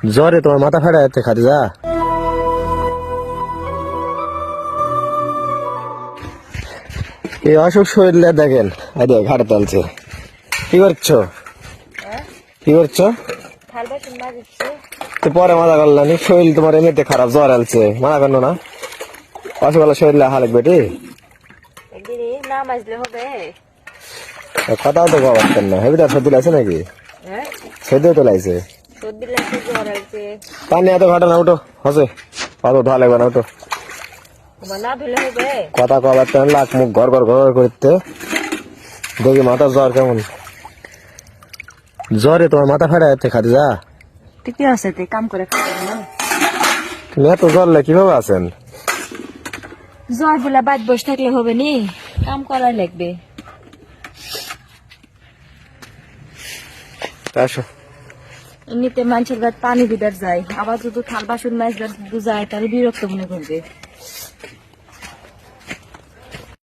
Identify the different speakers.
Speaker 1: জ্বরে তোমার মাথা ফাটা যাচ্ছে খাদিজা। এই অসুখ শরীরে দেখেন আরে ঘাড়ে তুলছে। কি করছো? কি করছো? তো পরে মাথা করলানি, শরীর তোমার এমনিতে খারাপ, জ্বর আলছে, মাথা করলো না। অসুখ শরীরে হালেক বেটি কথাও তো পারতেন না। হেবিটা সর্দি লাগছে নাকি? সর্দিও তো লাগছে। পানি এত ঘটনা উঠো হসে অত ধোয়া লাগবে না, উঠো। কথা কবার লাখ মুখ ঘর ঘর ঘর করতে দেখি মাথার জ্বর কেমন। জ্বরে তোমার মাথা ফাটা যাচ্ছে খাদিজা।
Speaker 2: ঠিকই আছে, কাম করে
Speaker 1: তুমি এত জ্বরলে কিভাবে আছেন?
Speaker 2: জ্বর বলে বাদ বসে থাকলে হবে নি, কাম করাই লাগবে।
Speaker 1: আসো।
Speaker 2: এমনিতে মানুষের বাদ পানি দিবার যায়, আবার যদি থাল বাসন মাছ যায় তাহলে বিরক্ত মনে করবে।